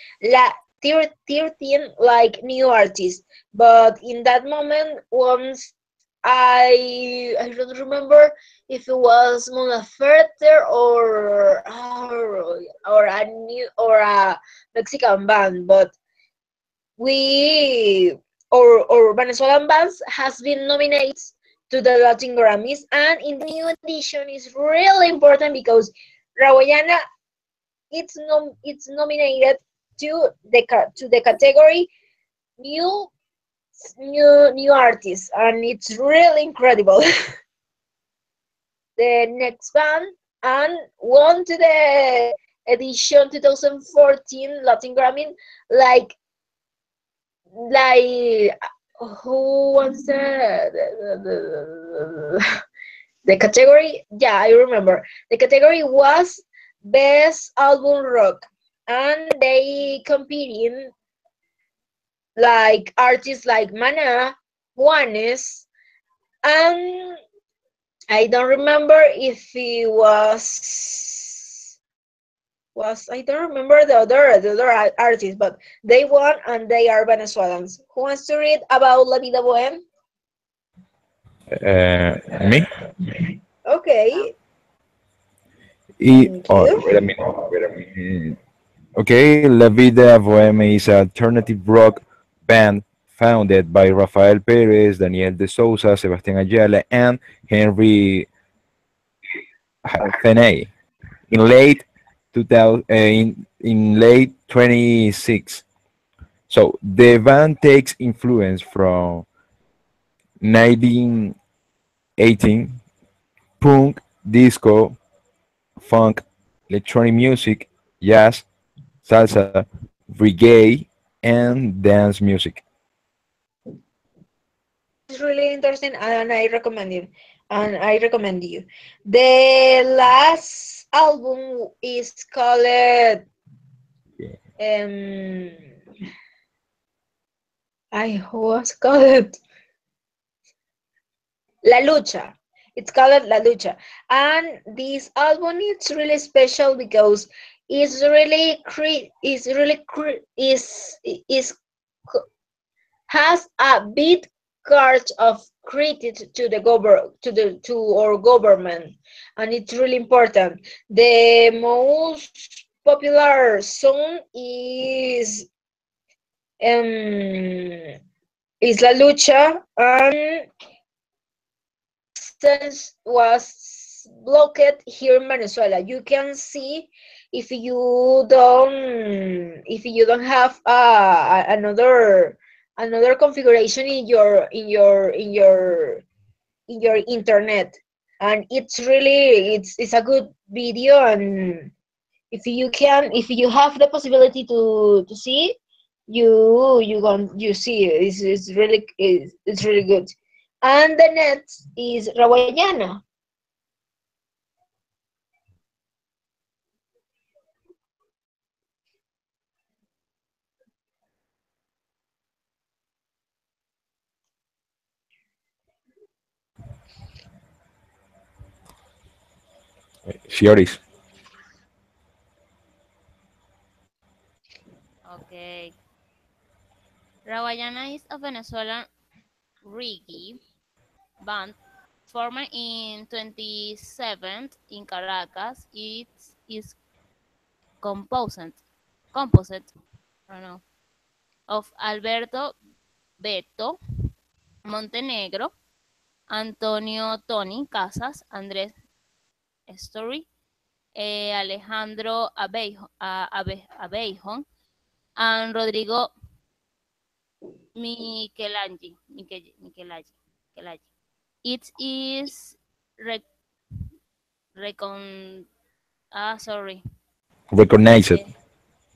13 like new artists. But in that moment, once I don't remember if it was Mon Laferte or a Mexican band, but we or Venezuelan bands has been nominated to the Latin Grammys, and in the new edition is really important because Rawayana it's nominated to the category new new artists, and it's really incredible. The next band and won to the edition 2014 Latin Grammy like like who was the category? Yeah, I remember. The category was Best Album Rock, and they competing like artists like Mana, Juanes, and I don't remember if he was I don't remember the other artist, but they won and they are Venezuelans. Who wants to read about La Vida Boheme? Me? Okay, E, thank oh, you. wait a minute. Okay, La Vida Boheme is an alternative rock band founded by Rafael Perez, Daniel de Souza, Sebastián Ayala, and Henry Feney in late 2000, in late 26. So the band takes influence from 1918 punk, disco, funk, electronic music, jazz, salsa, reggae, and dance music. It's really interesting, and I recommend you. The last album is called um I was called La Lucha. It's called La Lucha, and this album is really special because is has a big card of credit to the to our government, and it's really important. The most popular song um is La Lucha, and since was blocked here in Venezuela. You can see if you don't have another configuration in your internet, and it's a good video, and if you have the possibility to see, you see it. It's really good. And the next is Rawayana. Fioris. Okay. Rawayana is a Venezuelan reggae band formed in 27 in Caracas. It is composed I don't know, of Alberto Beto Montenegro, Antonio Tony Casas, Andrés Story, Alejandro Abeijon, and Rodrigo Michelangelo. It is rec- recon sorry Recognize it. eh,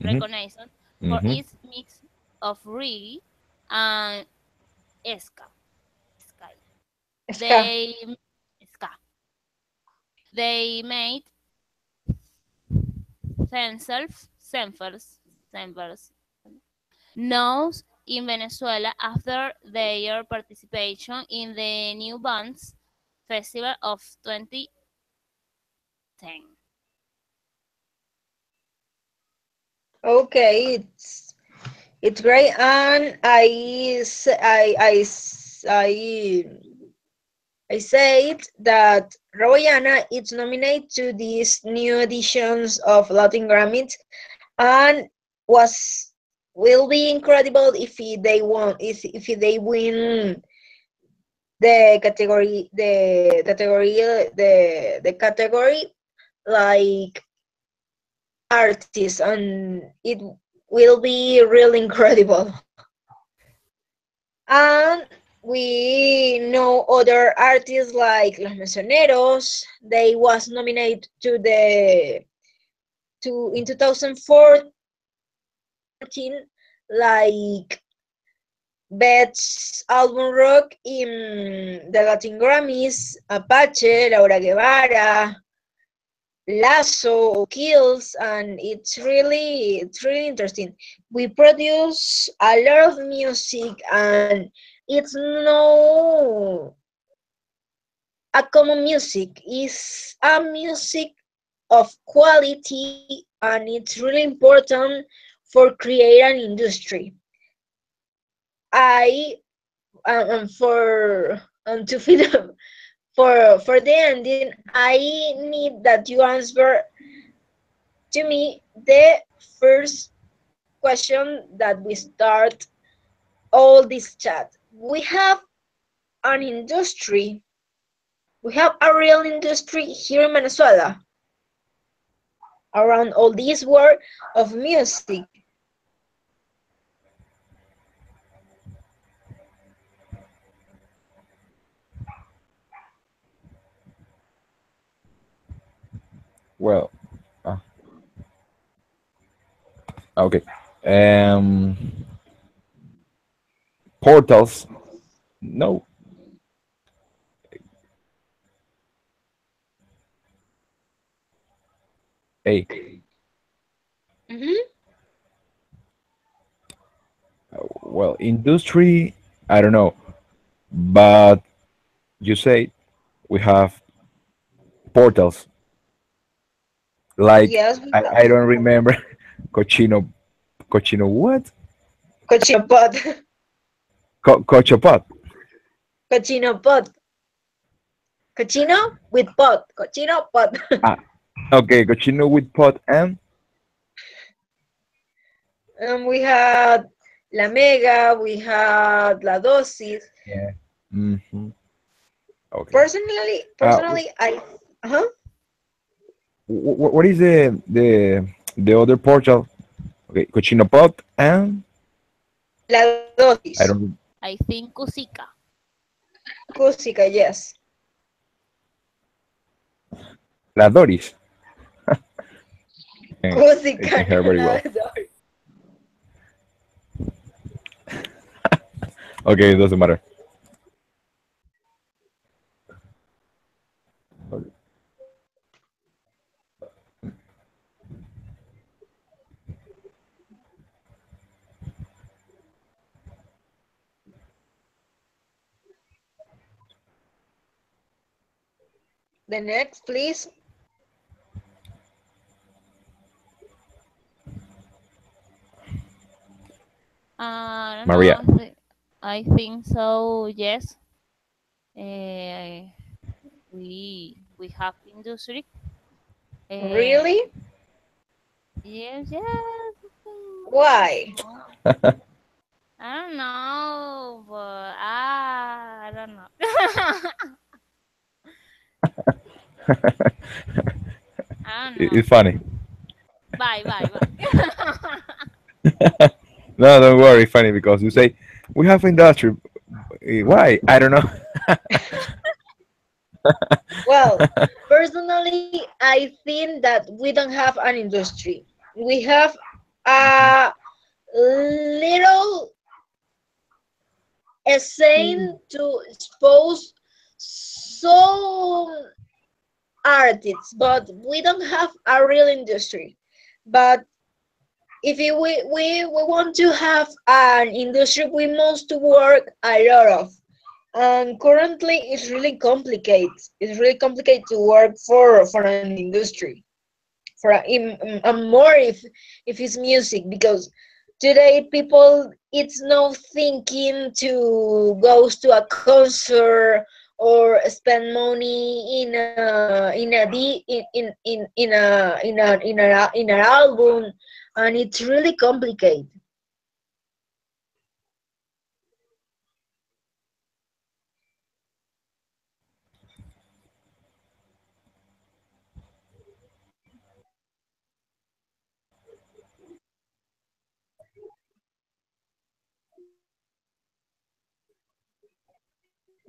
Hmm. recognized for Hmm. its mix of reggae and ska. ska. Ska. They ska. They made themselves known in Venezuela after their participation in the New Bands Festival of 2010. Okay, it's great, and I said that Rawayana is nominated to these new editions of Latin Grammys, and was will be incredible if they win the category like artist, and it will be really incredible. And we know other artists like Los Mesoneros. They was nominated to in 2014, like Best Album Rock in the Latin Grammys, Apache, Laura Guevara, lasso or kills, and it's really interesting. We produce a lot of music, and it's no a common music. It's a music of quality, and it's really important for create an industry. I for to feed for the ending, I need that you answer to me the first question that we start all this chat. We have an industry. We have a real industry here in Venezuela around all this world of music. Well, uh, okay. Um, Portals. No. Hey. Mhm. Well, industry. I don't know, but you say we have portals. Like Yes, we I don't remember. Cochino. Cochino what? cochino pot, Cochopot. cochino pot, cochino with pot, cochino pot. Ah, okay. Cochino with pot and We had La Mega, we had La Dosis. yeah. Hmm. Okay. Personally, I, huh? What is the other portal? Okay, Cochino pot and La Dosis, I don't. I think Kusika. Música, yes. La Doris. I Música, can hear no very La well. Dosis. Okay, it doesn't matter. Okay. The next, please. I don't know. Maria. I think so. Yes. Uh, we have industry. Uh, Really? yes, yes. Why? I don't know, but I don't know. I don't know. It's funny. Bye, bye, bye. No, don't worry. Funny because you say we have industry. Why? I don't know. Well, personally, I think that we don't have an industry. We have a little essay to expose some artists, but we don't have a real industry. But if we want to have an industry, we must work a lot of. And currently, it's really complicated. It's really complicated to work for an industry, and more if it's music, because today people it's no thinking to go to a concert or spend money in an album, and it's really complicated.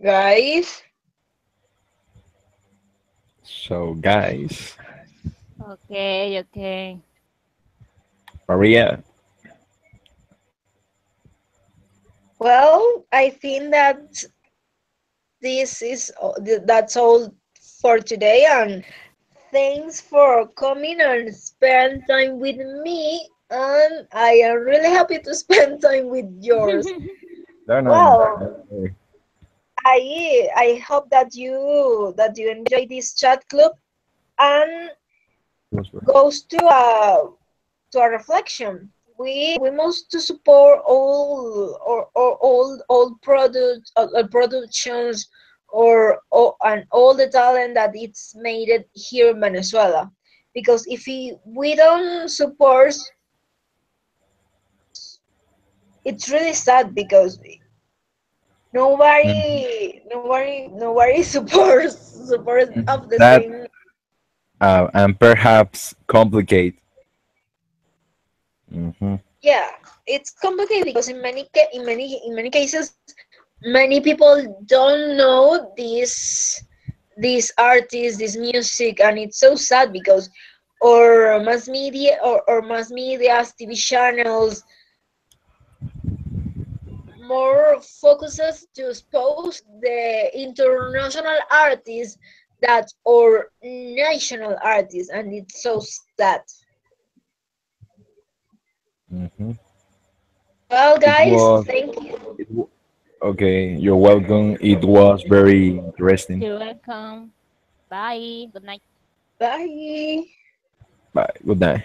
Guys, So, guys, Okay, okay. Maria. well, I think that this is that's all for today, and thanks for coming and spend time with me. And I am really happy to spend time with yours. No, no, Well, no. I hope that you enjoy this chat club and goes to a reflection. We must to support all products or productions or and all the talent that it's made it here in Venezuela. Because if we don't support, it's really sad because Mhm. nobody supports of the That same. and perhaps complicate. Hmm. Yeah, it's complicated because in many cases, many people don't know these artists, this music, and it's so sad because or mass media, TV channels, more focuses to expose the international artists that or national artists, and it's so sad. Hmm. Well, It guys, was. thank you. Okay. You're welcome. It was very interesting. You're welcome. Bye. Good night. Bye. Bye. Good night.